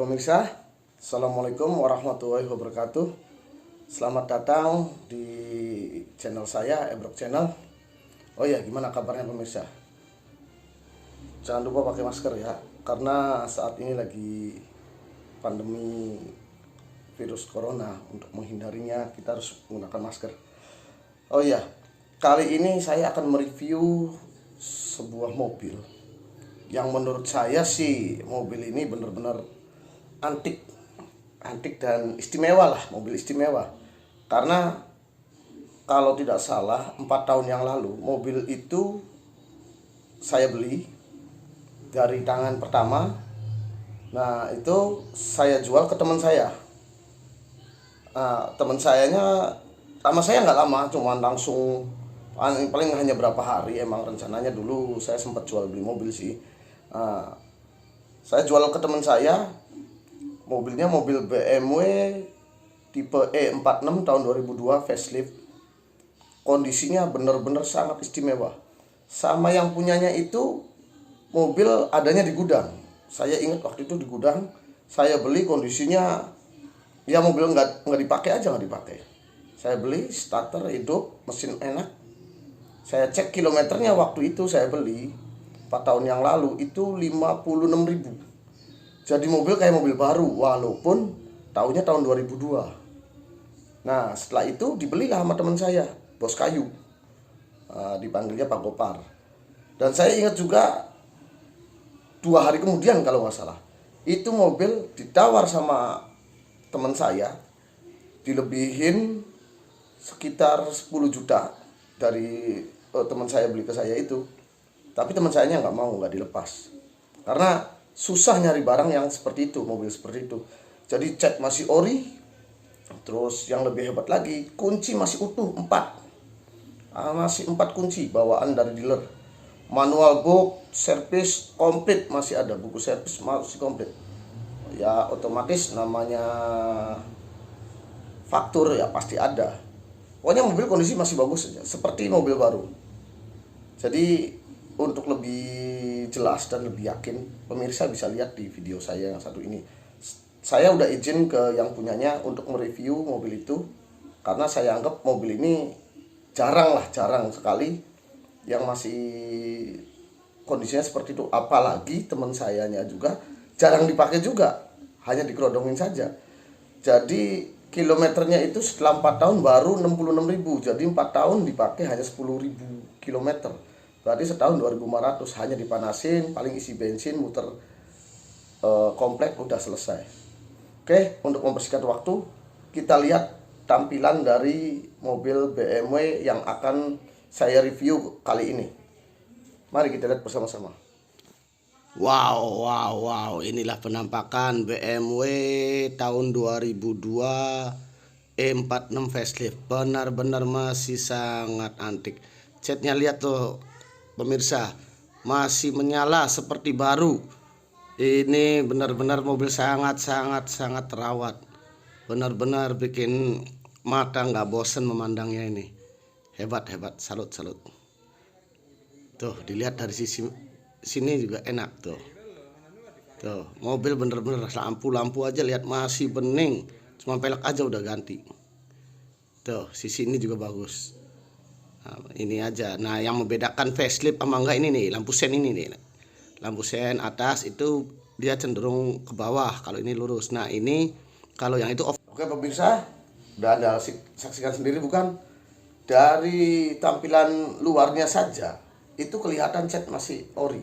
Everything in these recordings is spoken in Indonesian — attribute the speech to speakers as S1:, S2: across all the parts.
S1: pemirsa, Assalamualaikum warahmatullahi wabarakatuh. Selamat datang di channel saya, Ebrok Channel. Oh ya, gimana kabarnya pemirsa? Jangan lupa pakai masker ya, karena saat ini lagi pandemi virus corona. Untuk menghindarinya kita harus menggunakan masker. Oh ya, kali ini saya akan mereview sebuah mobil yang menurut saya sih mobil ini benar-benar antik dan istimewa lah, mobil istimewa. Karena kalau tidak salah 4 tahun yang lalu mobil itu saya beli dari tangan pertama. Nah itu saya jual ke teman saya. Teman sayanya sama saya nggak lama, cuman langsung paling hanya berapa hari. Emang rencananya dulu saya sempat jual beli mobil sih. Saya jual ke teman saya. Mobilnya mobil BMW tipe E46 tahun 2002 facelift. Kondisinya benar-benar sangat istimewa. Sama yang punyanya itu mobil adanya di gudang. Saya ingat waktu itu di gudang saya beli, kondisinya ya mobil nggak dipakai aja, nggak dipakai. Saya beli, starter hidup, mesin enak. Saya cek kilometernya waktu itu saya beli 4 tahun yang lalu itu 56.000. Jadi mobil kayak mobil baru walaupun tahunnya tahun 2002. Nah setelah itu dibelilah sama teman saya, Bos Kayu, dipanggilnya Pak Gopar. Dan saya ingat juga 2 hari kemudian kalau nggak salah, itu mobil ditawar sama teman saya, dilebihin sekitar 10 juta dari teman saya beli ke saya itu. Tapi teman saya nggak mau, nggak dilepas, karena susah nyari barang yang seperti itu, mobil seperti itu. Jadi cat masih ori, terus yang lebih hebat lagi kunci masih utuh 4, masih 4 kunci bawaan dari dealer. Manual book, servis komplit masih ada, buku servis masih komplit. Ya otomatis namanya faktur ya pasti ada. Pokoknya mobil kondisi masih bagus saja, seperti mobil baru. Jadi untuk lebih jelas dan lebih yakin, pemirsa bisa lihat di video saya yang satu ini. Saya udah izin ke yang punyanya untuk mereview mobil itu, karena saya anggap mobil ini jarang sekali yang masih kondisinya seperti itu. Apalagi teman sayanya juga jarang dipakai juga, hanya dikerodongin saja. Jadi kilometernya itu setelah 4 tahun baru 66.000. Jadi 4 tahun dipakai hanya 10.000 kilometer. Berarti setahun 2.500, hanya dipanasin, paling isi bensin, muter komplek udah selesai. Oke, untuk mempersingkat waktu, kita lihat tampilan dari mobil BMW yang akan saya review kali ini. Mari kita lihat bersama-sama. Wow, inilah penampakan BMW tahun 2002 E46 facelift. Benar-benar masih sangat antik. Catnya lihat tuh pemirsa, masih menyala seperti baru. Ini benar-benar mobil sangat terawat. Benar-benar bikin mata nggak bosen memandangnya ini. Hebat, salut. Tuh dilihat dari sisi sini juga enak tuh. Tuh mobil bener-bener lampu aja lihat masih bening, cuma pelek aja udah ganti. Tuh sisi ini juga bagus. Nah, ini aja. Nah yang membedakan facelift sama enggak ini nih, lampu sen ini nih. Lampu sen atas itu dia cenderung ke bawah, kalau ini lurus. Nah ini kalau yang itu off. Oke pemirsa, udah Anda saksikan sendiri bukan? Dari tampilan luarnya saja itu kelihatan cat masih ori,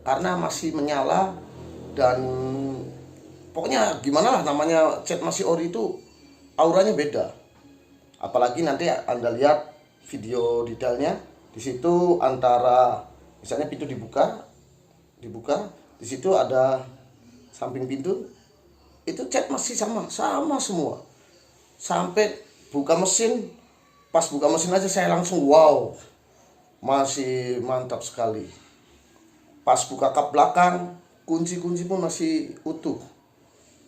S1: karena masih menyala. Dan pokoknya gimana lah, namanya cat masih ori itu auranya beda. Apalagi nanti Anda lihat video detailnya, di situ antara misalnya pintu dibuka, di situ ada samping pintu itu cat masih sama semua. Sampai buka mesin, pas buka mesin aja saya langsung wow, masih mantap sekali. Pas buka kap belakang, kunci-kunci pun masih utuh,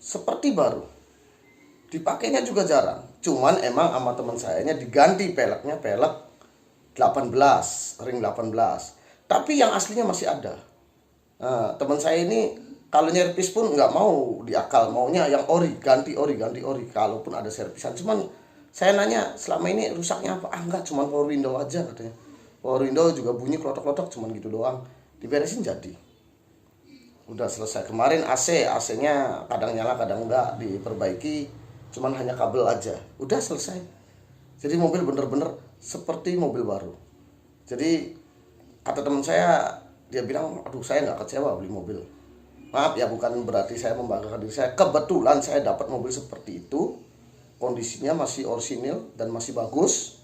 S1: seperti baru. Dipakainya juga jarang. Cuman emang sama teman sayanya diganti peleknya, pelek 18, ring 18. Tapi yang aslinya masih ada. Nah, teman saya ini Kalau nyerpis pun nggak mau diakal, maunya yang ori, ganti ori, ganti ori. Kalaupun ada servisan, cuman saya nanya selama ini rusaknya apa? Ah enggak, cuman power window aja katanya. Power window juga bunyi klotok-klotok, cuman gitu doang. Diberesin jadi. Udah selesai. Kemarin AC-nya kadang nyala kadang enggak, diperbaiki, cuman hanya kabel aja. Udah selesai. Jadi mobil bener-bener seperti mobil baru. Jadi kata teman saya, dia bilang, aduh saya nggak kecewa beli mobil. Maaf ya, bukan berarti saya membanggakan diri saya. Kebetulan saya dapat mobil seperti itu, kondisinya masih orisinil dan masih bagus.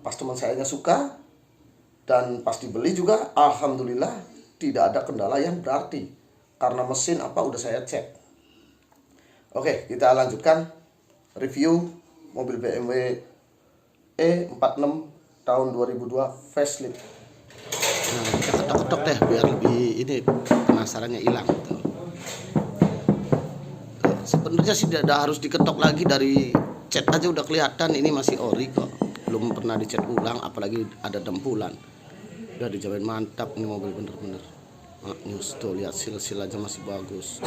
S1: Pas teman saya suka, dan pas dibeli juga, alhamdulillah tidak ada kendala yang berarti. Karena mesin apa udah saya cek. Oke, kita lanjutkan review mobil BMW E46 tahun 2002 facelift. Nah, kita ketok-ketok deh biar lebih ini penasarannya hilang. Sebenarnya sih tidak harus diketok lagi, dari cat aja udah kelihatan ini masih ori kok. Belum pernah dicat ulang, apalagi ada dempulan. Udah dijamin mantap ini mobil bener-bener. News tuh, lihat sil-sil aja masih bagus.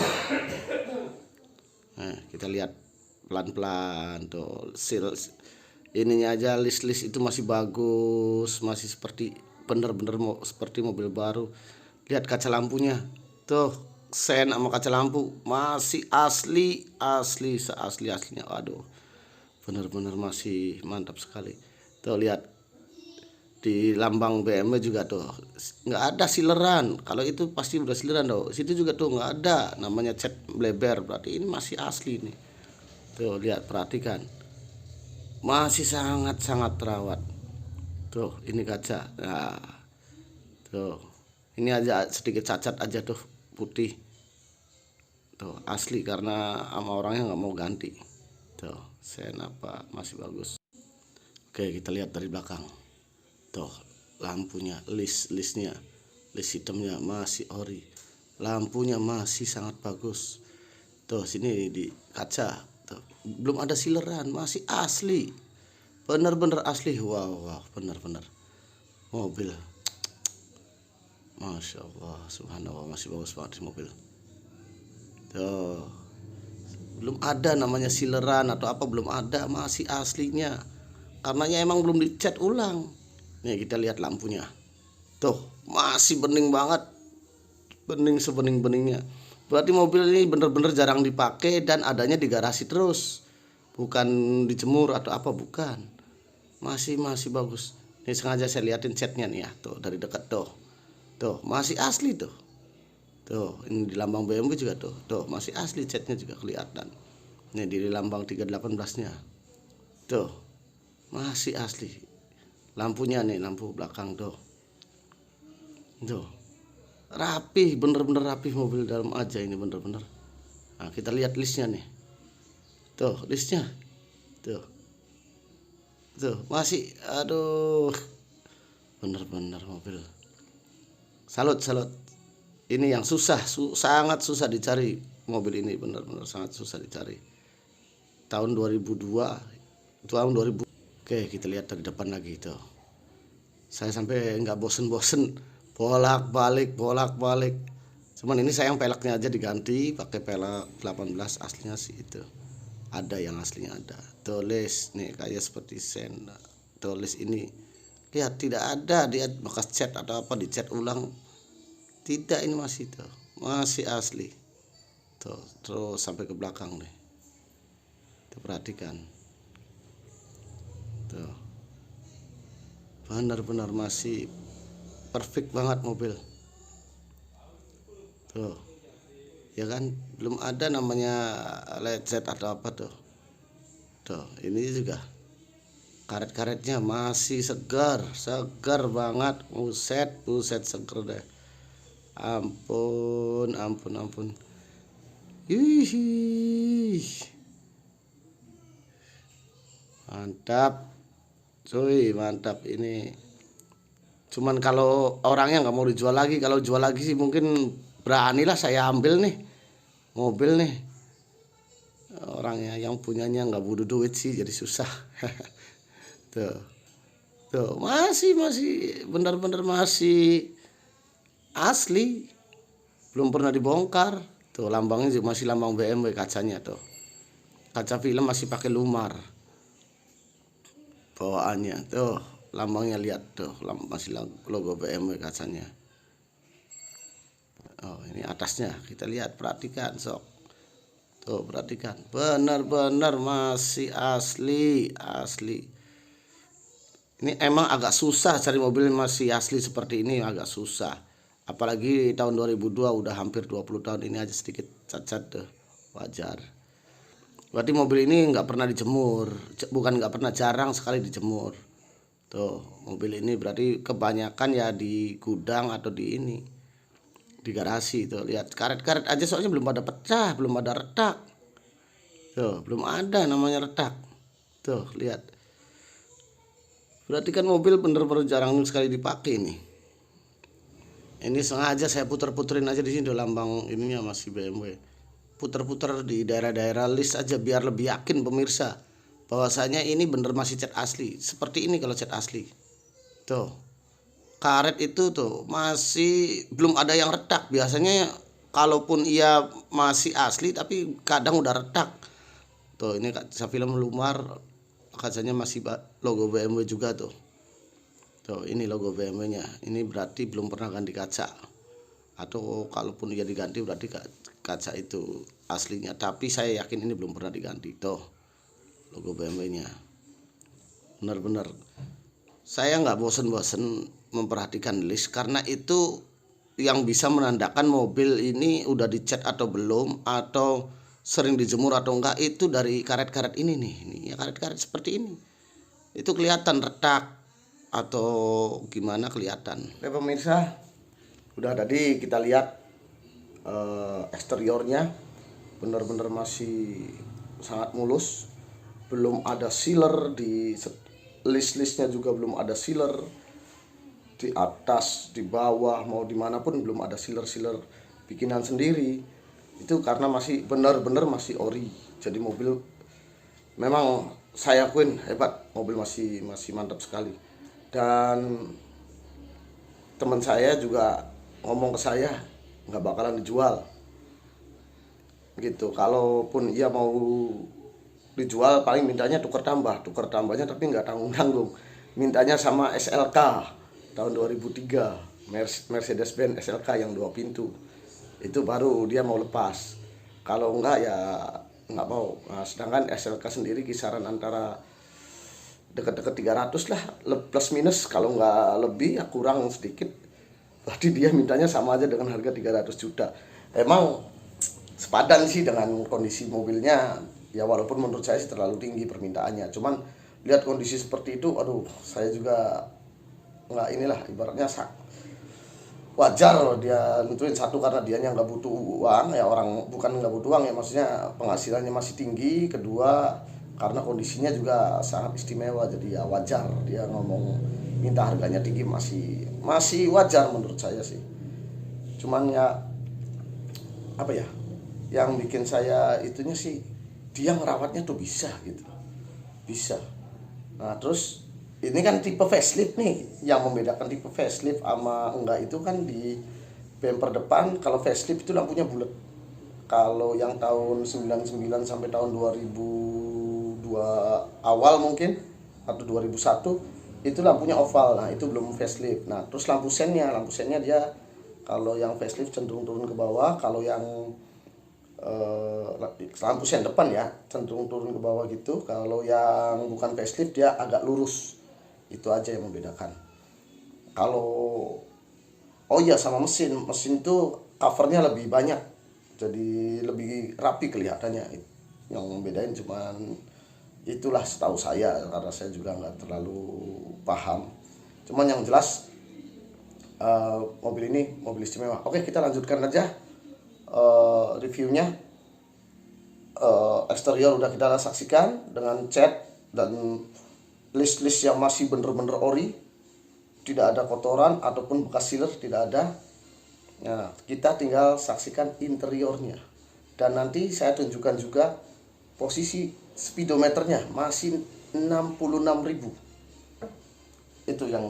S1: Nah, kita lihat pelan-pelan tuh sil ininya aja, list-list itu masih bagus, masih seperti bener-bener seperti mobil baru. Lihat kaca lampunya tuh, sen sama kaca lampu masih asli seasli aslinya. Aduh, bener-bener masih mantap sekali. Tuh lihat di lambang BMW juga tuh nggak ada sileran. Kalau itu pasti udah sileran tuh. Situ juga tuh nggak ada namanya cat bleber, berarti ini masih asli nih. Tuh lihat, perhatikan, masih sangat terawat. Tuh ini kaca. Nah, tuh ini aja sedikit cacat aja tuh, putih. Tuh asli karena sama orangnya nggak mau ganti. Tuh sen apa masih bagus. Oke, kita lihat dari belakang. Tuh lampunya, listnya, list hitamnya masih ori. Lampunya masih sangat bagus. Tuh sini di kaca tuh, belum ada sileran, masih asli. Bener-bener asli. Wow, bener-bener mobil, Masya Allah, subhanallah, masih bagus banget mobil. Tuh belum ada namanya sileran atau apa, belum ada, masih aslinya. Karenanya emang belum dicat ulang. Nih kita lihat lampunya. Tuh masih bening banget, bening sebening-beningnya. Berarti mobil ini bener-bener jarang dipakai dan adanya di garasi terus, bukan dijemur atau apa, bukan. Masih bagus. Ini sengaja saya liatin catnya nih ya, tuh dari dekat tuh. Tuh masih asli tuh. Tuh ini di lambang BMW juga tuh masih asli, catnya juga kelihatan. Nih di lambang 318-nya. Tuh masih asli. Lampunya nih, lampu belakang tuh rapih, bener-bener rapih mobil dalam aja ini, bener-bener. Nah kita lihat listnya nih, tuh listnya tuh masih, aduh, bener-bener mobil salut. Ini yang sangat susah dicari mobil ini, bener-bener sangat susah dicari. Tahun 2002, tahun 2000. Oke, kita lihat dari depan lagi tuh. Saya sampai nggak bosen-bosen bolak-balik. Cuman ini sayang peleknya aja diganti pakai pelek 18 aslinya sih itu. Ada yang aslinya ada. Tulis nih kayak seperti sen. Tulis ini lihat tidak ada dia bekas cat atau apa, dicat ulang. Tidak, ini masih tuh, masih asli. Tuh, terus sampai ke belakang nih. Tuh perhatikan. Tuh benar-benar masih perfect banget mobil. Tuh ya kan, belum ada namanya lecet atau apa tuh. Tuh ini juga karet-karetnya masih segar banget. Buset seger deh. Ampun. Ih, mantap cuy, mantap ini. Cuman kalau orangnya nggak mau dijual lagi, kalau jual lagi sih mungkin beranilah saya ambil nih mobil nih. Orangnya yang punyanya nggak butuh duit sih, jadi susah. tuh masih benar-benar masih asli. belum pernah dibongkar. Tuh lambangnya juga masih lambang BMW kacanya tuh. Kaca film masih pakai lumar. Bawaannya tuh lambangnya, lihat tuh masih logo BMW kacanya. Oh, ini atasnya kita lihat, perhatikan sok. Tuh perhatikan, benar-benar masih asli. Ini emang agak susah cari mobil masih asli seperti ini, agak susah. Apalagi tahun 2002, udah hampir 20 tahun, ini aja sedikit cacat tuh, wajar. Berarti mobil ini nggak pernah dijemur, bukan nggak pernah, jarang sekali dijemur. Tuh mobil ini berarti kebanyakan ya di gudang atau di garasi. Tuh lihat karet-karet aja soalnya belum ada pecah, belum ada retak. Tuh belum ada namanya retak. Tuh lihat, berarti kan mobil bener-bener jarang sekali dipakai nih. Ini sengaja saya puter-puterin aja di sini, tuh lambang ininya masih BMW. Puter-puter di daerah-daerah list aja biar lebih yakin pemirsa bahwasanya ini bener masih cat asli. Seperti ini kalau cat asli. Tuh karet itu tuh masih belum ada yang retak. Biasanya kalaupun ia masih asli tapi kadang udah retak. Tuh ini kaca film lumar, kacanya masih logo BMW juga tuh. Tuh ini logo BMW-nya. Ini berarti belum pernah ganti kaca. Atau kalaupun dia diganti berarti kaca itu aslinya. Tapi saya yakin ini belum pernah diganti. Tuh logo BMW-nya. Benar-benar saya nggak bosen-bosen memperhatikan list, karena itu yang bisa menandakan mobil ini udah dicat atau belum, atau sering dijemur atau enggak, itu dari karet-karet ini nih. Ini ya karet-karet seperti ini. Itu kelihatan retak atau gimana, kelihatan. Oke pemirsa, udah tadi kita lihat eksteriornya benar-benar masih sangat mulus. Belum ada sealer di list-listnya, juga belum ada sealer di atas, di bawah, mau dimanapun belum ada sealer bikinan sendiri. Itu karena masih benar-benar masih ori. Jadi mobil memang saya akuin hebat, mobil masih mantap sekali. Dan teman saya juga ngomong ke saya nggak bakalan dijual gitu. Kalaupun ia mau dijual paling mintanya tukar tambahnya, tapi nggak tanggung-tanggung. Mintanya sama SLK tahun 2003, Mercedes-Benz SLK yang 2 pintu. Itu baru dia mau lepas. Kalau enggak ya nggak mau. Nah, sedangkan SLK sendiri kisaran antara dekat-dekat 300 lah, plus minus, kalau nggak lebih ya kurang sedikit. Berarti dia mintanya sama aja dengan harga 300 juta. Emang sepadan sih dengan kondisi mobilnya. Ya walaupun menurut saya sih terlalu tinggi permintaannya. Cuman lihat kondisi seperti itu, aduh, saya juga nggak inilah, ibaratnya wajar loh dia nentuin. Satu karena dianya nggak butuh uang ya, orang bukan nggak butuh uang ya, maksudnya penghasilannya masih tinggi. Kedua karena kondisinya juga sangat istimewa, jadi ya wajar dia ngomong minta harganya tinggi, masih wajar menurut saya sih. Cuman ya apa ya, yang bikin saya itunya sih dia ngerawatnya tuh bisa gitu, bisa. Nah terus ini kan tipe facelift nih, yang membedakan tipe facelift sama enggak itu kan di bumper depan. Kalau facelift itu lampunya bulat. Kalau yang tahun 99 sampai tahun 2002 awal mungkin atau 2001 itu lampunya oval. Nah itu belum facelift. Nah terus lampu sennya dia kalau yang facelift cenderung turun ke bawah. Kalau yang lampu sen depan ya cenderung turun ke bawah gitu. Kalau yang bukan facelift dia agak lurus. Itu aja yang membedakan. Kalau oh iya, sama mesin tuh covernya lebih banyak, jadi lebih rapi kelihatannya. Yang membedain cuman itulah setahu saya, karena saya juga nggak terlalu paham. Cuman yang jelas mobil ini mobil istimewa. Oke, kita lanjutkan aja reviewnya. Eksterior udah kita saksikan dengan cat dan list yang masih bener-bener ori, tidak ada kotoran ataupun bekas sealer, tidak ada. Nah, kita tinggal saksikan interiornya. Dan nanti saya tunjukkan juga posisi speedometernya masih 66.000. Itu yang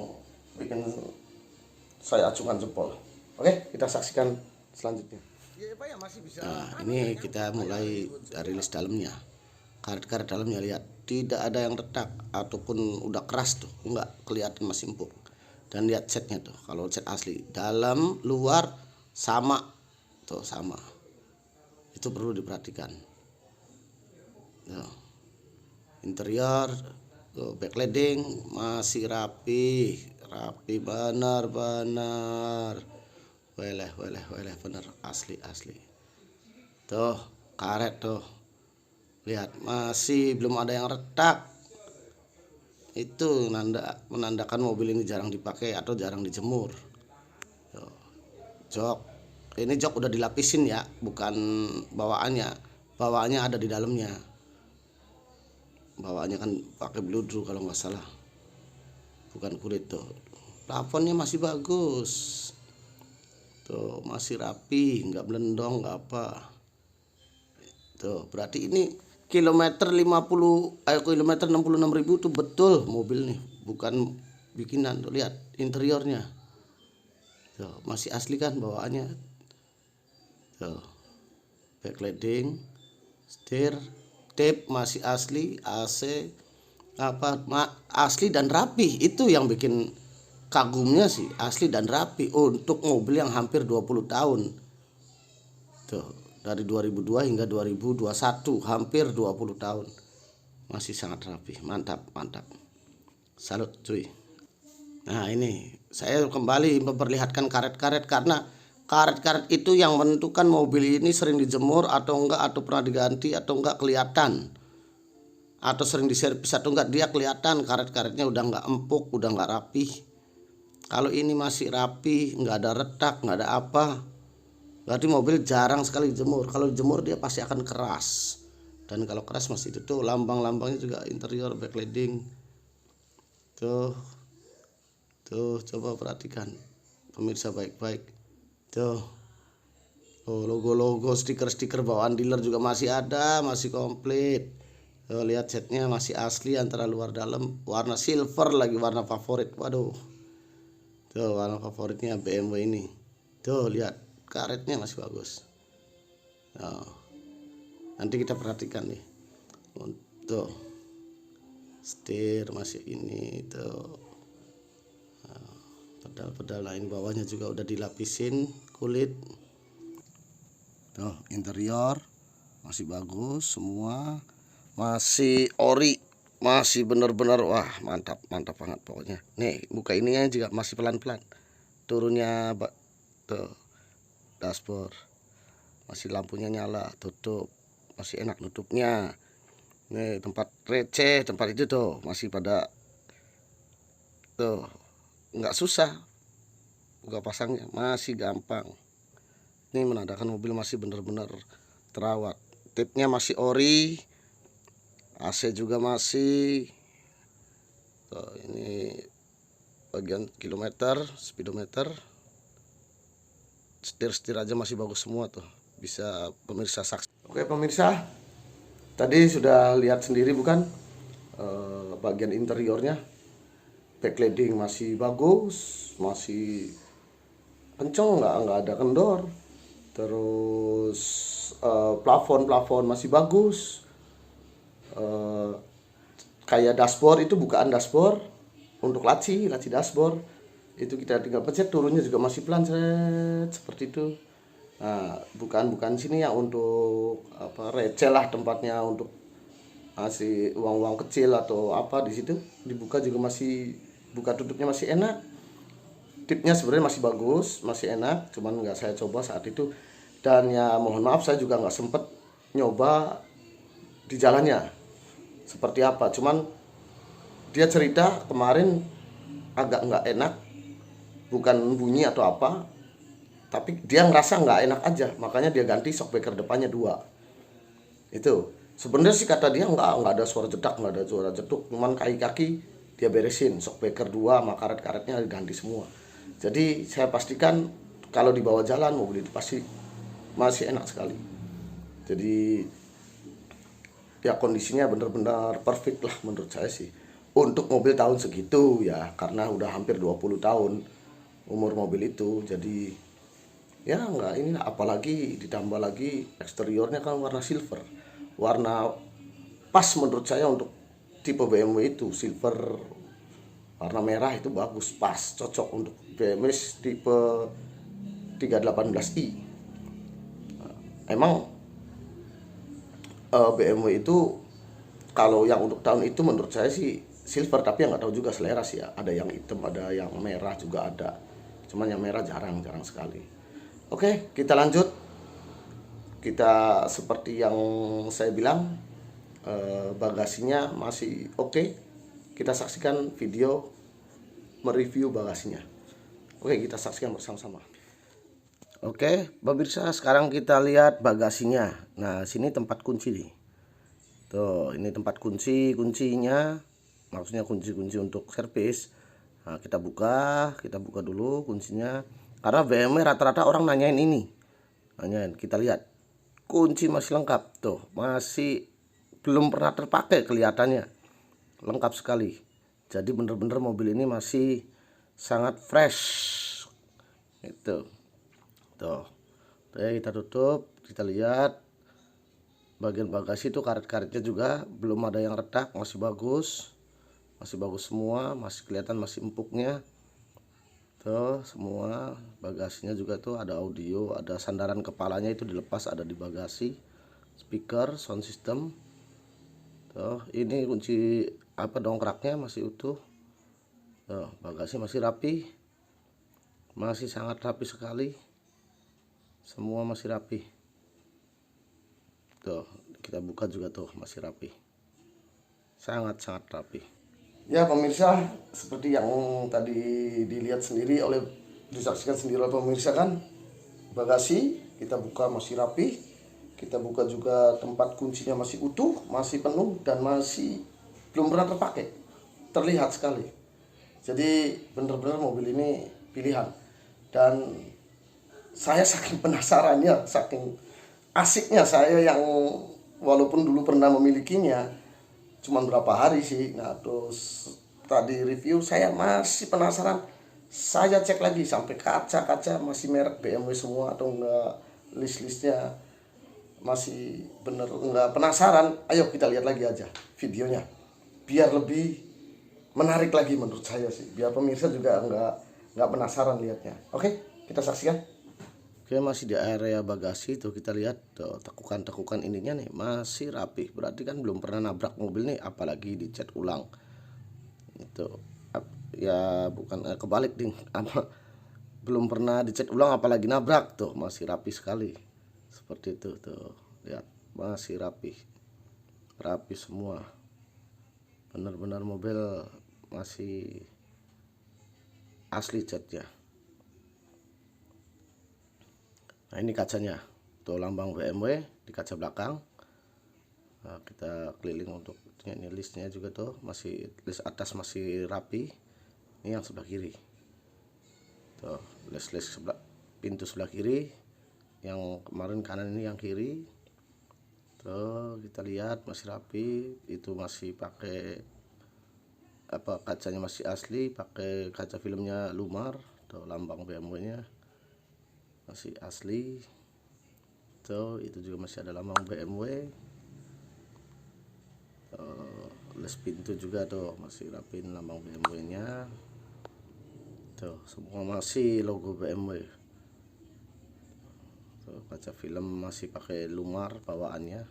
S1: bikin saya acungkan jempol. Oke, kita saksikan selanjutnya. Nah, ini kita mulai dari list dalamnya. Karet-karet dalamnya lihat, tidak ada yang retak ataupun udah keras tuh, enggak, kelihatan masih empuk. Dan lihat setnya tuh, kalau set asli dalam luar sama tuh, sama. Itu perlu diperhatikan. Tuh. Interior tuh, backlighting masih rapi benar-benar. Weleh bener, asli. Tuh karet tuh, lihat masih belum ada yang retak. Itu menandakan mobil ini jarang dipakai atau jarang dijemur. Tuh. Jok ini jok udah dilapisin ya, bukan bawaannya ada di dalamnya. Bawaannya kan pakai bludru kalau nggak salah, bukan kulit. Tuh plafonnya masih bagus tuh, masih rapi, nggak belendong, nggak apa. Tuh berarti ini kilometer 66.000 tuh betul mobil nih, bukan bikinan. Tuh lihat interiornya tuh, masih asli kan bawaannya. Tuh backlighting, setir, tape masih asli, AC asli dan rapi. Itu yang bikin kagumnya sih, asli dan rapi untuk mobil yang hampir 20 tahun. Tuh, dari 2002 hingga 2021, hampir 20 tahun. Masih sangat rapi, mantap. Salut cuy. Nah, ini saya kembali memperlihatkan karet-karet, karena karet-karet itu yang menentukan mobil ini sering dijemur atau enggak, atau pernah diganti atau enggak kelihatan. Atau sering diservis atau enggak, dia kelihatan karet-karetnya udah enggak empuk, udah enggak rapi. Kalau ini masih rapi, nggak ada retak, nggak ada apa, berarti mobil jarang sekali dijemur. Kalau dijemur dia pasti akan keras. Dan kalau keras masih itu tuh lambang-lambangnya juga, interior, backlighting. Tuh coba perhatikan pemirsa baik-baik. Tuh logo-logo, stiker-stiker bawaan dealer juga masih ada, masih komplit. Tuh lihat setnya masih asli antara luar dalam, warna silver lagi, warna favorit. Waduh. Tuh warna favoritnya BMW ini. Tuh lihat karetnya masih bagus. Tuh. Nanti kita perhatikan nih. Tuh setir masih ini tuh. Pedal-pedal lain bawahnya juga udah dilapisin kulit. Tuh interior masih bagus semua, masih ori. Masih benar-benar wah, mantap banget pokoknya. Nih buka ininya juga masih pelan-pelan turunnya. Tuh dashboard masih lampunya nyala, tutup masih enak nutupnya. Nih tempat receh, tempat itu tuh masih pada tuh, nggak susah buka pasangnya, masih gampang. Ini menandakan mobil masih benar-benar terawat. Tipnya masih ori, AC juga masih. Tuh, ini bagian kilometer, speedometer, setir aja masih bagus semua tuh, bisa pemirsa saksi. Oke pemirsa, tadi sudah lihat sendiri bukan, bagian interiornya, backlighting masih bagus, masih kenceng, nggak ada kendor. Terus plafon masih bagus. Kayak dashboard itu, bukaan dashboard untuk laci dashboard itu kita tinggal pencet, turunnya juga masih pelan seperti itu. Nah bukan sini ya, untuk apa, receh lah tempatnya untuk ngasih uang kecil atau apa. Di situ dibuka juga masih, buka tutupnya masih enak. Tipnya sebenarnya masih bagus, masih enak, cuman nggak saya coba saat itu. Dan ya mohon maaf, saya juga nggak sempet nyoba di jalannya seperti apa. Cuman dia cerita kemarin agak nggak enak, bukan bunyi atau apa, tapi dia ngerasa nggak enak aja, makanya dia ganti shockbreaker depannya 2. Itu sebenarnya sih kata dia nggak ada suara jedak, nggak ada suara jeduk, cuman kaki dia beresin, shockbreaker 2 sama karet-karetnya diganti semua. Jadi saya pastikan kalau di bawah jalan mobil itu pasti masih enak sekali. Jadi ya kondisinya benar-benar perfect lah menurut saya sih untuk mobil tahun segitu ya, karena udah hampir 20 tahun umur mobil itu. Jadi Ya enggak, ini apalagi ditambah lagi eksteriornya kan warna silver, warna pas menurut saya untuk tipe BMW itu. Silver warna merah itu bagus, pas, cocok untuk BMW tipe 318i. Emang BMW itu kalau yang untuk tahun itu menurut saya sih silver, tapi yang nggak tahu juga selera sih ya. Ada yang hitam, ada yang merah juga ada. Cuman yang merah jarang sekali. Oke, kita lanjut. Kita seperti yang saya bilang, bagasinya masih oke. Kita saksikan video mereview bagasinya. Oke, kita saksikan bersama-sama. Oke, pemirsa, sekarang kita lihat bagasinya. Nah, sini tempat kunci nih. Tuh, ini tempat kuncinya. Maksudnya kunci-kunci untuk servis. Nah, kita buka dulu kuncinya. Karena BMW rata-rata orang nanyain ini. Kita lihat. Kunci masih lengkap. Tuh, masih belum pernah terpakai kelihatannya. Lengkap sekali. Jadi bener-bener mobil ini masih sangat fresh. Itu. Tuh. Oke, kita tutup, kita lihat bagian bagasi itu karet-karetnya juga belum ada yang retak, masih bagus semua, masih kelihatan masih empuknya. Tuh, semua bagasinya juga tuh ada audio, ada sandaran kepalanya itu dilepas, ada di bagasi, speaker, sound system. Tuh, ini kunci dongkraknya masih utuh. Tuh, bagasi masih rapi, masih sangat rapi sekali. Semua masih rapi. Tuh, kita buka juga tuh masih rapi. Sangat-sangat rapi. Ya pemirsa, seperti yang tadi disaksikan sendiri oleh pemirsa kan, bagasi kita buka masih rapi. Kita buka juga tempat kuncinya masih utuh, masih penuh, dan masih belum pernah terpakai. Terlihat sekali. Jadi benar-benar mobil ini pilihan. Dan saya saking penasarannya, saking asiknya saya yang walaupun dulu pernah memilikinya cuman berapa hari sih. Nah, terus tadi review saya masih penasaran. Saya cek lagi sampai kaca-kaca masih merek BMW semua atau enggak, list-listnya masih bener enggak. Penasaran, ayo kita lihat lagi aja videonya biar lebih menarik lagi menurut saya sih, biar pemirsa juga enggak penasaran lihatnya. Oke, kita saksikan. Oke, masih di area bagasi tuh kita lihat tuh, tekukan-tekukan ininya nih masih rapi. Berarti kan belum pernah nabrak mobil nih, apalagi dicat ulang. Itu ya bukan kebalik ding. Belum pernah dicat ulang apalagi nabrak, tuh masih rapi sekali. Seperti itu tuh. Lihat, masih rapi. Rapi semua. Benar-benar mobil masih asli catnya. Nah, ini kacanya, tuh lambang BMW di kaca belakang. Nah, kita keliling untuk ini listnya juga tuh, masih list atas masih rapi. Ini yang sebelah kiri, tuh list sebelah pintu sebelah kiri. Yang kemarin kanan ini yang kiri. Tuh kita lihat masih rapi. Itu masih pakai kacanya masih asli, pakai kaca filmnya Lumar. Tuh lambang BMW nya masih asli. Tuh, itu juga masih ada lambang BMW. Les pintu juga tuh masih rapin lambang BMW nya. Tuh semua masih logo BMW. Tuh, kaca film masih pakai Lumar bawaannya,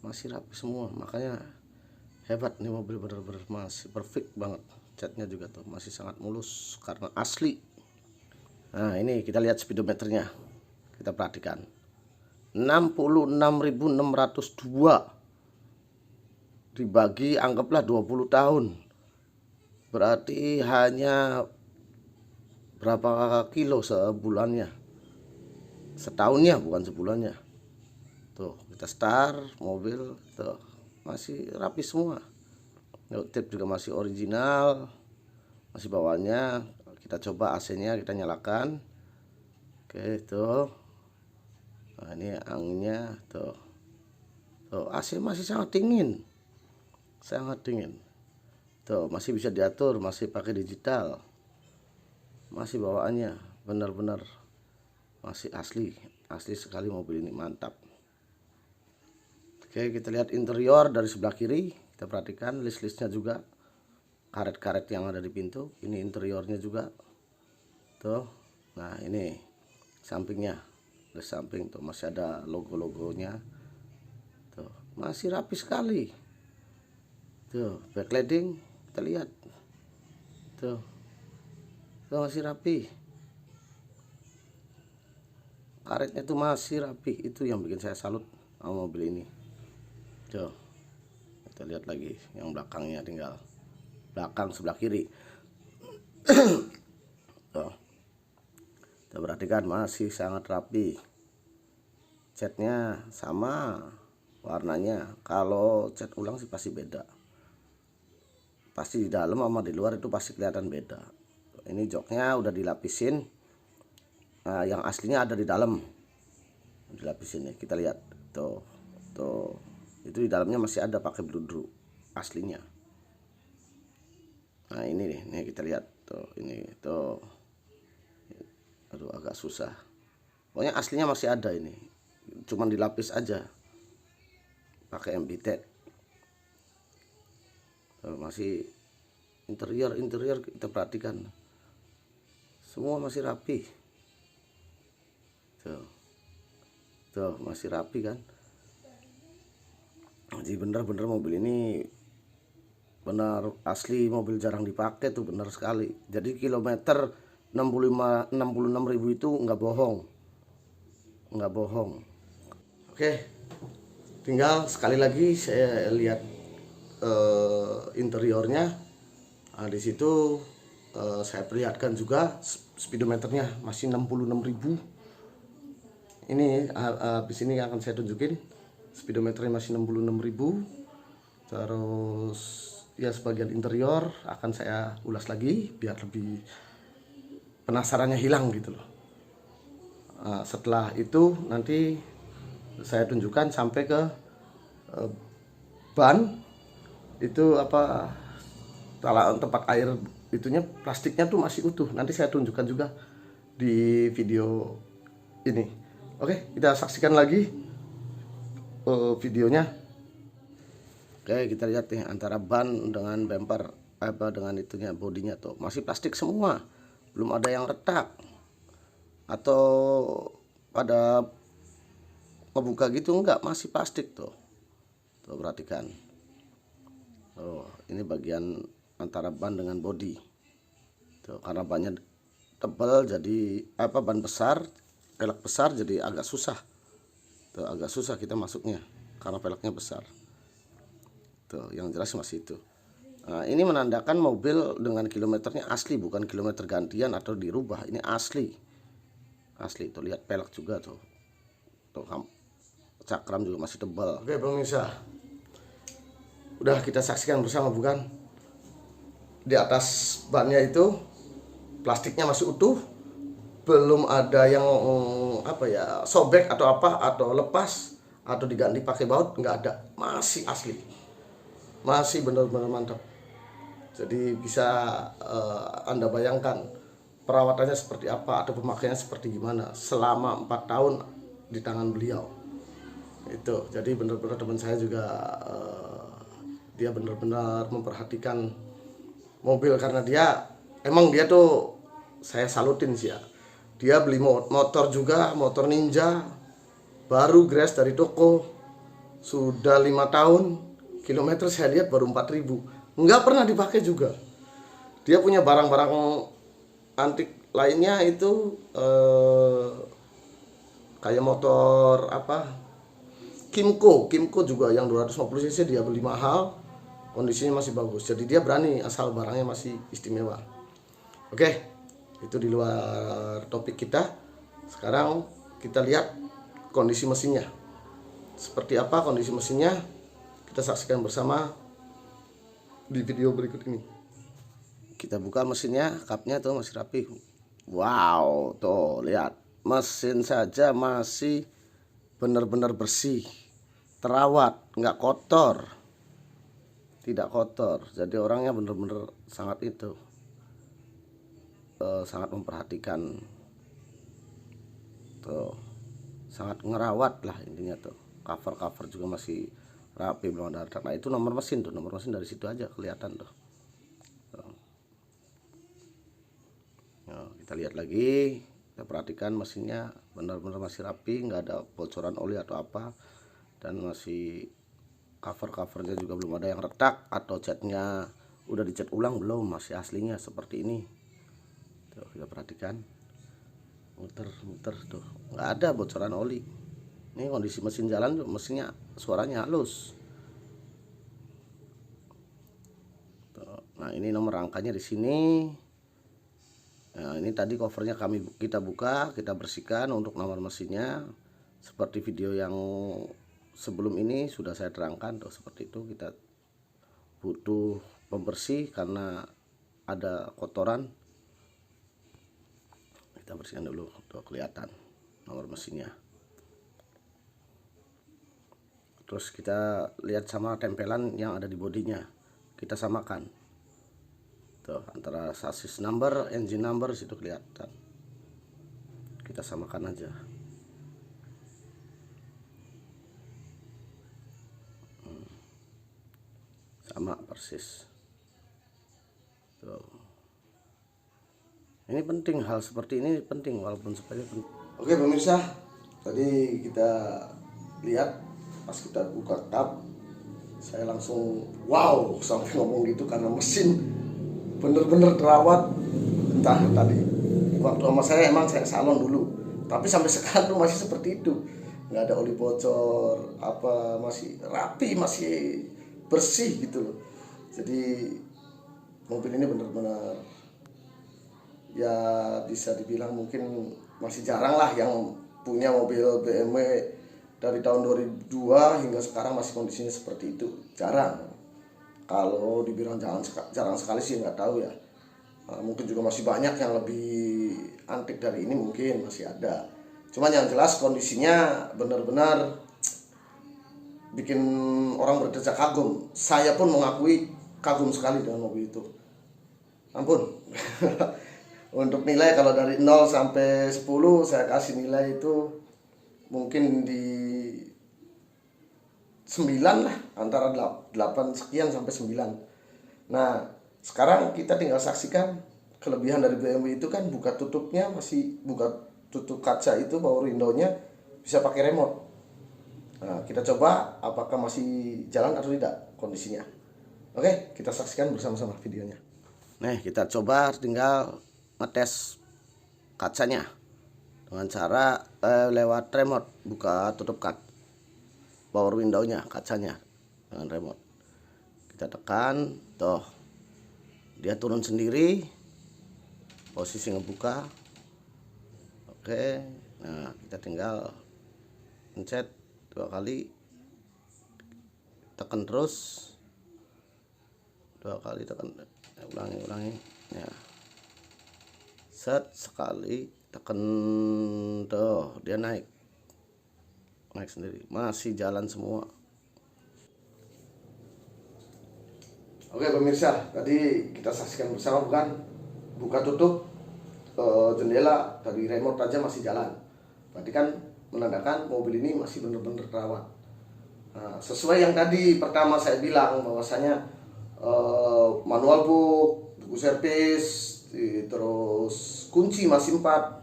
S1: masih rapi semua. Makanya hebat nih mobil, bener-bener masih perfect banget. Catnya juga tuh masih sangat mulus karena asli. Nah, ini kita lihat speedometernya. Kita perhatikan. 66.602 dibagi anggaplah 20 tahun. Berarti hanya berapa kilo sebulannya? Setahunnya, bukan sebulannya. Tuh, kita start mobil tuh masih rapi semua. Tip juga masih original. Masih bawaannya. Kita coba AC-nya, kita nyalakan. Oke, tuh. Nah, ini anginnya tuh. Tuh, AC masih sangat dingin. Sangat dingin. Tuh, masih bisa diatur, masih pakai digital. masih bawaannya benar-benar masih asli sekali mobil ini, mantap. Oke, kita lihat interior dari sebelah kiri, kita perhatikan list-listnya juga, karet-karet yang ada di pintu. Ini interiornya juga tuh. Nah ini sampingnya, di samping tuh masih ada logo-logonya tuh, masih rapi sekali tuh. Backlighting kita lihat tuh, masih rapi, karetnya tuh masih rapi. Itu yang bikin saya salut sama mobil ini tuh. Kita lihat lagi yang belakangnya, tinggal belakang sebelah kiri tuh. Kita perhatikan masih sangat rapi, catnya sama, warnanya kalau cat ulang sih pasti beda, pasti di dalam sama di luar itu pasti kelihatan beda. Ini joknya udah dilapisin, nah, yang aslinya ada di dalam, dilapisin nih, kita lihat tuh, itu di dalamnya masih ada pakai bludru aslinya. Nah ini nih kita lihat tuh, ini tuh, aduh agak susah, pokoknya aslinya masih ada, ini cuman dilapis aja pakai MBT. Masih interior kita perhatikan semua masih rapi tuh masih rapi kan. Jadi bener-bener mobil ini benar asli, mobil jarang dipakai tuh, bener sekali. Jadi kilometer 66.000 itu nggak bohong. Oke, tinggal sekali lagi saya lihat interiornya. Nah, di situ saya perlihatkan juga speedometernya masih 66.000. Ini habis ini akan saya tunjukin speedometernya masih 66.000. Terus ya sebagian interior akan saya ulas lagi biar lebih penasarannya hilang gitu loh. Setelah itu nanti saya tunjukkan sampai ke ban itu apa, tempat air itunya, plastiknya tuh masih utuh. Nanti saya tunjukkan juga di video ini. Oke, kita saksikan lagi videonya. Oke, kita lihat nih antara ban dengan bumper dengan itunya, bodinya tuh masih plastik semua, belum ada yang retak atau pada ngebuka gitu, enggak, masih plastik tuh. Tuh perhatikan. Oh, ini bagian antara ban dengan bodi. Tuh, karena bannya tebal jadi ban besar, pelek besar, jadi agak susah. Tuh, agak susah kita masuknya karena peleknya besar. Tuh, yang jelas masih itu. Nah, ini menandakan mobil dengan kilometernya asli, bukan kilometer gantian atau dirubah. Ini asli. Tuh lihat pelek juga tuh. Tuh cakram juga masih tebal. Oke pemirsa, udah kita saksikan bersama bukan? Di atas bannya itu plastiknya masih utuh, belum ada yang sobek atau apa, atau lepas atau diganti pakai baut, nggak ada, masih asli, masih benar-benar mantap. Jadi bisa Anda bayangkan perawatannya seperti apa atau pemakaiannya seperti gimana selama 4 tahun di tangan beliau itu. Jadi benar-benar teman saya juga dia benar-benar memperhatikan mobil, karena dia tuh saya salutin sih ya. Dia beli motor juga, motor Ninja baru grass dari toko, sudah 5 tahun, kilometer saya lihat baru 4.000, nggak pernah dipakai juga. Dia punya barang-barang antik lainnya itu kayak motor Kimco juga yang 250 cc dia beli mahal, kondisinya masih bagus. Jadi dia berani asal barangnya masih istimewa. Oke, itu di luar topik kita. Sekarang kita lihat kondisi mesinnya. Seperti apa kondisi mesinnya, kita saksikan bersama di video berikut ini. Kita buka mesinnya, kapnya tuh masih rapi. Wow, tuh lihat, mesin saja masih benar-benar bersih, terawat, nggak kotor, tidak kotor. Jadi orangnya benar-benar sangat itu. sangat memperhatikan tuh, sangat ngerawat lah intinya tuh. Cover juga masih rapi, belum ada retak. Nah itu nomor mesin tuh, nomor mesin dari situ aja kelihatan tuh. Nah, kita lihat lagi, kita perhatikan mesinnya benar-benar masih rapi, nggak ada bocoran oli atau apa, dan masih covernya juga belum ada yang retak atau catnya udah dicat ulang belum, masih aslinya seperti ini. Tuh, kita perhatikan, muter tuh, nggak ada bocoran oli. Ini kondisi mesin jalan tuh, mesinnya suaranya halus. Tuh, nah ini nomor angkanya di sini. Nah ini tadi covernya kita buka, kita bersihkan untuk nomor mesinnya. Seperti video yang sebelum ini sudah saya terangkan tuh, seperti itu. Kita butuh pembersih karena ada kotoran. Kita bersihkan dulu, tuh kelihatan nomor mesinnya. Terus kita lihat sama tempelan yang ada di bodinya, kita samakan tuh, antara chassis number, engine number situ kelihatan. Kita samakan aja. Sama persis tuh. Ini penting, hal seperti ini penting, walaupun sepele penting. Oke pemirsa, tadi kita lihat pas kita buka kap, saya langsung wow sampai ngomong gitu karena mesin bener-bener terawat. Entah tadi waktu sama saya, emang saya salon dulu, tapi sampai sekarang tuh masih seperti itu, nggak ada oli bocor apa, masih rapi, masih bersih gitu loh. Jadi mobil ini bener-bener ya bisa dibilang mungkin masih jarang lah yang punya mobil BMW dari tahun 2002 hingga sekarang masih kondisinya seperti itu, jarang. Kalau dibilang jarang sekali sih nggak tahu ya. Mungkin juga masih banyak yang lebih antik dari ini, mungkin masih ada. Cuman yang jelas kondisinya benar-benar bikin orang berdecak kagum. Saya pun mengakui kagum sekali dengan mobil itu. Ampun. Untuk nilai kalau dari 0 sampai 10 saya kasih nilai itu mungkin di 9 lah, antara 8 sekian sampai 9. Nah sekarang kita tinggal saksikan kelebihan dari BMW itu kan, buka tutupnya masih buka tutup kaca itu, power window-nya bisa pakai remote. Nah kita coba apakah masih jalan atau tidak kondisinya. Oke, kita saksikan bersama-sama videonya. Nih kita coba tinggal ngetes kacanya dengan cara lewat remote, buka tutup power window-nya, kacanya dengan remote. Kita tekan, tuh dia turun sendiri, posisi ngebuka. Oke, nah kita tinggal pencet 2 kali, tekan terus 2 kali, tekan, ulangi ya. Set sekali tekan, tuh dia naik sendiri, masih jalan semua. Oke pemirsa, tadi kita saksikan bersama bukan, buka tutup jendela dari remote aja masih jalan. Berarti kan menandakan mobil ini masih benar-benar terawat. Nah, sesuai yang tadi pertama saya bilang bahwasanya manual book, buku servis, terus kunci masih 4.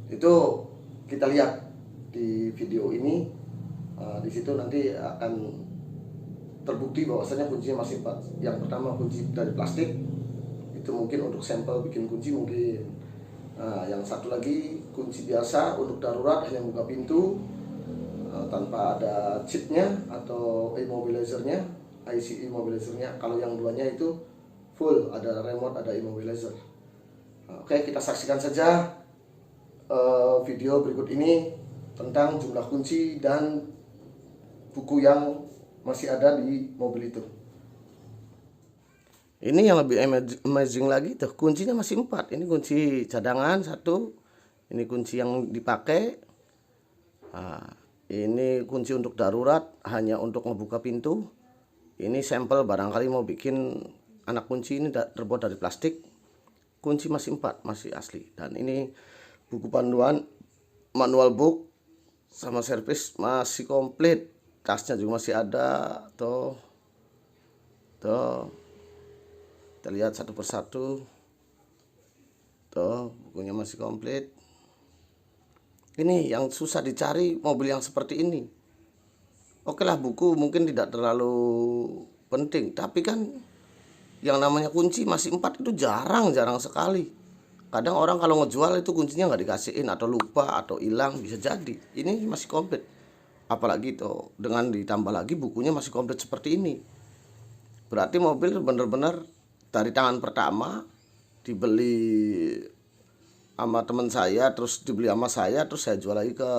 S1: Itu kita lihat di video ini. Di situ nanti akan terbukti bahwasanya kuncinya masih 4. Yang pertama kunci dari plastik, itu mungkin untuk sampel bikin kunci mungkin. Nah, yang satu lagi kunci biasa untuk darurat, hanya buka pintu tanpa ada chipnya atau immobilizer-nya, IC immobilizer-nya. Kalau yang duanya itu full, ada remote, ada immobilizer. Oke, kita saksikan saja video berikut ini tentang jumlah kunci dan buku yang masih ada di mobil itu. Ini yang lebih amazing lagi tuh, kuncinya masih 4. Ini kunci cadangan 1, ini kunci yang dipakai. Nah, ini kunci untuk darurat, hanya untuk membuka pintu. Ini sampel, barangkali mau bikin anak kunci ini terbuat dari plastik. kunci masih 4, masih asli. Dan ini buku panduan, manual book sama servis masih komplit. Tasnya juga masih ada. Tuh kita lihat satu persatu. Tuh, bukunya masih komplit. Ini yang susah dicari mobil yang seperti ini. Oke lah, buku mungkin tidak terlalu penting, tapi kan yang namanya kunci masih 4 itu jarang sekali. Kadang orang kalau ngejual itu kuncinya nggak dikasihin, atau lupa, atau hilang, bisa jadi. Ini masih komplit. Apalagi tuh dengan ditambah lagi bukunya masih komplit seperti ini. Berarti mobil benar-benar dari tangan pertama dibeli sama teman saya, terus dibeli sama saya, terus saya jual lagi ke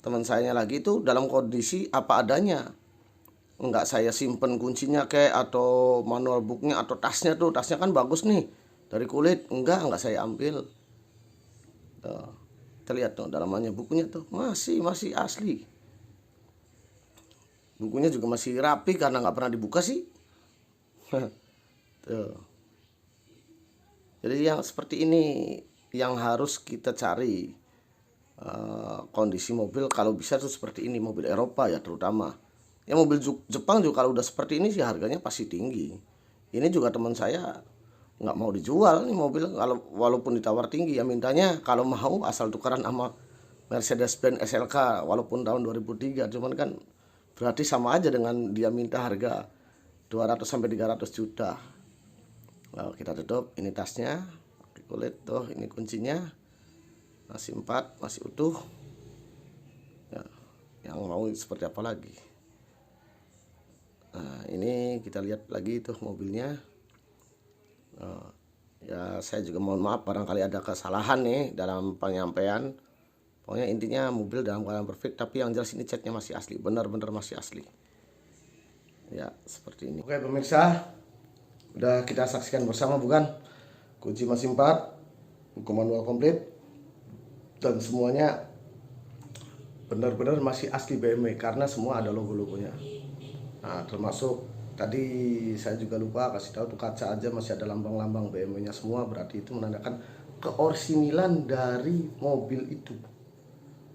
S1: teman saya lagi, itu dalam kondisi apa adanya. Enggak saya simpen kuncinya kayak, atau manual booknya, atau tasnya kan bagus nih dari kulit, enggak saya ambil. Tuh, kita lihat tuh dalamannya, bukunya tuh masih asli. Bukunya juga masih rapi karena nggak pernah dibuka sih. Tuh. Jadi yang seperti ini yang harus kita cari. Kondisi mobil kalau bisa tuh seperti ini, mobil Eropa ya terutama. Ya mobil Jepang juga kalau udah seperti ini sih harganya pasti tinggi. Ini juga teman saya nggak mau dijual nih mobil, kalau walaupun ditawar tinggi ya mintanya kalau mau asal tukaran sama Mercedes-Benz SLK walaupun tahun 2003. Cuman kan berarti sama aja dengan dia minta harga 200 sampai 300 juta. Lalu kita tutup, ini tasnya pakai kulit tuh, ini kuncinya masih 4, masih utuh ya, yang mau seperti apa lagi. Nah, ini kita lihat lagi tuh mobilnya. Ya saya juga mohon maaf barangkali ada kesalahan nih dalam penyampaian. Pokoknya intinya mobil dalam keadaan perfect, tapi yang jelas ini catnya masih asli, benar-benar masih asli ya, seperti ini. Oke pemirsa, udah kita saksikan bersama bukan, kunci masih 4, buku manual komplit, dan semuanya benar-benar masih asli BMW karena semua ada logo-logonya. Nah, termasuk tadi saya juga lupa kasih tahu tuh, kaca aja masih ada lambang-lambang BMW-nya semua, berarti itu menandakan keorsinilan dari mobil itu.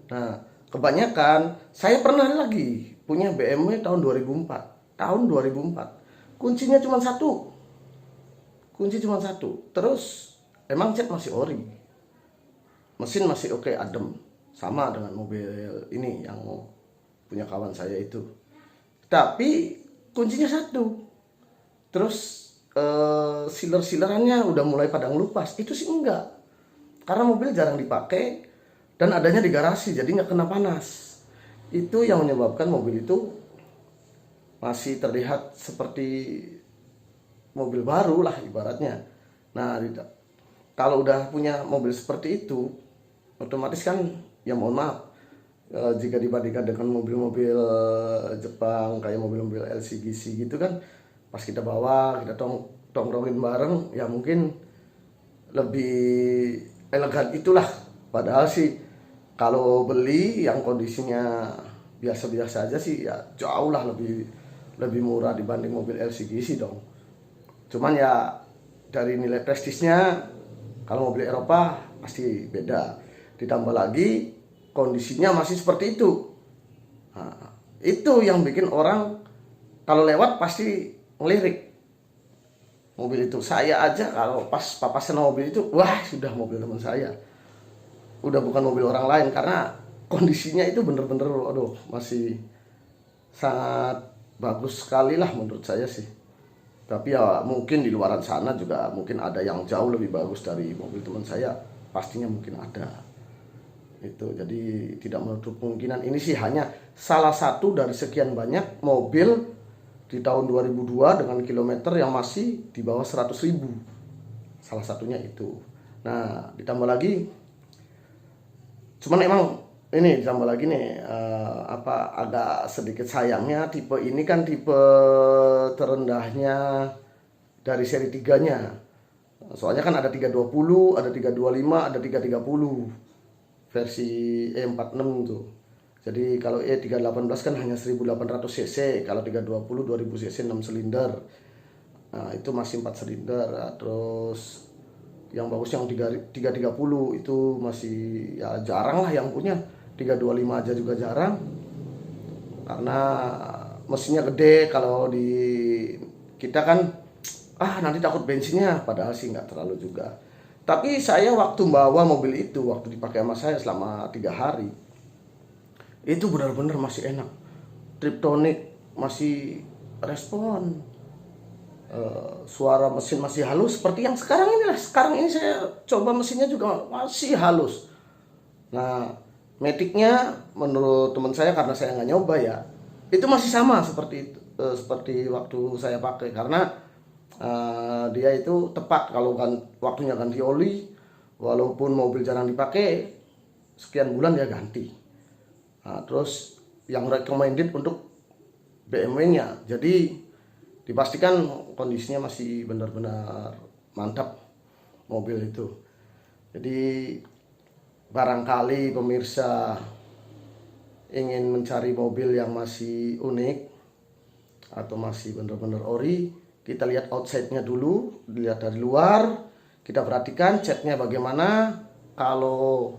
S1: Nah, kebanyakan saya pernah lagi punya BMW tahun 2004. Kuncinya cuma satu. Kunci cuma satu. Terus emang cat masih ori. Mesin masih oke, adem. Sama dengan mobil ini yang punya kawan saya itu. Tapi kuncinya satu. Terus sealer-sealerannya udah mulai pada ngelupas. Itu sih enggak. Karena mobil jarang dipakai dan adanya di garasi, jadi nggak kena panas. Itu yang menyebabkan mobil itu masih terlihat seperti mobil baru lah ibaratnya. Nah, kalau udah punya mobil seperti itu, otomatis kan ya mohon maaf, jika dibandingkan dengan mobil-mobil Jepang kayak mobil-mobil LCGC gitu kan, pas kita bawa, kita tongkrongin bareng, ya mungkin lebih elegan itulah. Padahal sih kalau beli yang kondisinya biasa-biasa aja sih ya jauh lah lebih murah dibanding mobil LCGC dong. Cuman ya dari nilai prestisnya kalau mobil Eropa pasti beda. Ditambah lagi kondisinya masih seperti itu. Nah, itu yang bikin orang kalau lewat pasti ngelirik mobil itu. Saya aja kalau pas papasan mobil itu, wah sudah mobil teman saya. Udah bukan mobil orang lain karena kondisinya itu bener-bener aduh masih sangat bagus sekali lah menurut saya sih. Tapi ya mungkin di luaran sana juga mungkin ada yang jauh lebih bagus dari mobil teman saya, pastinya mungkin ada. Itu jadi tidak menutup kemungkinan ini sih hanya salah satu dari sekian banyak mobil di tahun 2002 dengan kilometer yang masih di bawah 100.000. Salah satunya itu. Nah, ditambah lagi cuman emang ini ditambah lagi nih agak sedikit sayangnya tipe ini kan tipe terendahnya dari seri 3-nya. Soalnya kan ada 320, ada 325, ada 330 versi E46 tuh. Jadi kalau E318 kan hanya 1800 cc, kalau 320 2000 cc 6 silinder. Nah, itu masih 4 silinder. Terus Yang bagus yang 330 itu masih ya jarang lah yang punya. 325 aja juga jarang. Karena mesinnya gede, kalau di kita kan nanti takut bensinnya, padahal sih nggak terlalu juga. Tapi saya waktu bawa mobil itu, waktu dipakai sama saya selama 3 hari, itu benar-benar masih enak. Triptonic masih respon, suara mesin masih halus seperti yang sekarang ini lah. Sekarang ini saya coba mesinnya juga masih halus. Nah, Matic-nya menurut teman saya, karena saya nggak nyoba ya, itu masih sama seperti itu, seperti waktu saya pakai, karena dia itu tepat kalau kan waktunya ganti oli, walaupun mobil jarang dipakai, sekian bulan dia ganti. Nah, terus yang recommended untuk BMW-nya, jadi dipastikan kondisinya masih benar-benar mantap mobil itu. Jadi barangkali pemirsa ingin mencari mobil yang masih unik atau masih benar-benar ori, kita lihat outside-nya dulu, dilihat dari luar, kita perhatikan catnya bagaimana. Kalau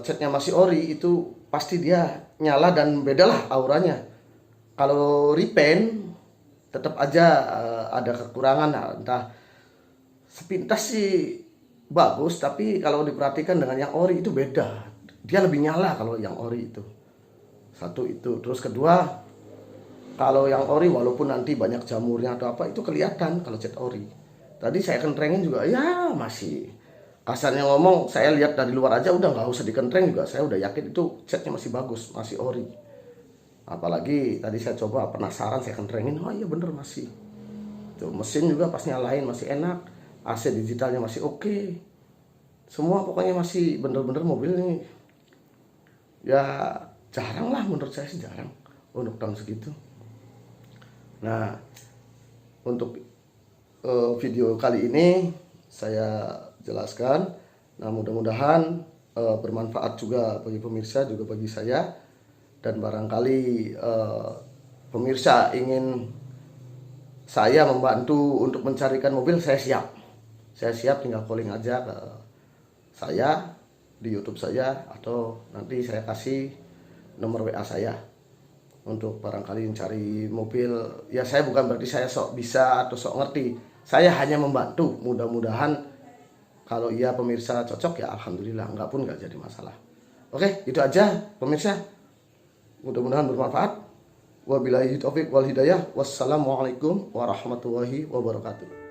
S1: catnya masih ori, itu pasti dia nyala dan bedalah auranya. Kalau repaint tetap aja ada kekurangan, entah sepintas sih bagus, tapi kalau diperhatikan dengan yang ori itu beda, dia lebih nyala kalau yang ori itu. Satu itu. Terus kedua, kalau yang ori walaupun nanti banyak jamurnya atau apa, itu kelihatan kalau cat ori. Tadi saya kentrengin juga ya masih, kasarnya ngomong, saya lihat dari luar aja udah nggak usah dikentreng juga, saya udah yakin itu catnya masih bagus, masih ori. Apalagi tadi saya coba penasaran, saya kentrengin, oh iya bener masih. Tuh, mesin juga pas nyalain masih enak, AC digitalnya masih oke. Semua pokoknya masih bener-bener mobil ini ya jarang lah, menurut saya sih jarang untuk tahun segitu. Nah, untuk video kali ini saya jelaskan. Nah, mudah-mudahan bermanfaat juga bagi pemirsa, juga bagi saya. Dan barangkali pemirsa ingin saya membantu untuk mencarikan mobil, saya siap. Saya siap, tinggal calling aja ke saya di YouTube saya, atau nanti saya kasih nomor WA saya. Untuk barangkali mencari mobil, ya saya bukan berarti saya sok bisa atau sok ngerti, saya hanya membantu. Mudah-mudahan kalau iya pemirsa cocok, ya alhamdulillah, enggak pun enggak jadi masalah. Oke, itu aja pemirsa, mudah-mudahan bermanfaat. Wabillahi taufiq wal hidayah. Wassalamualaikum warahmatullahi wabarakatuh.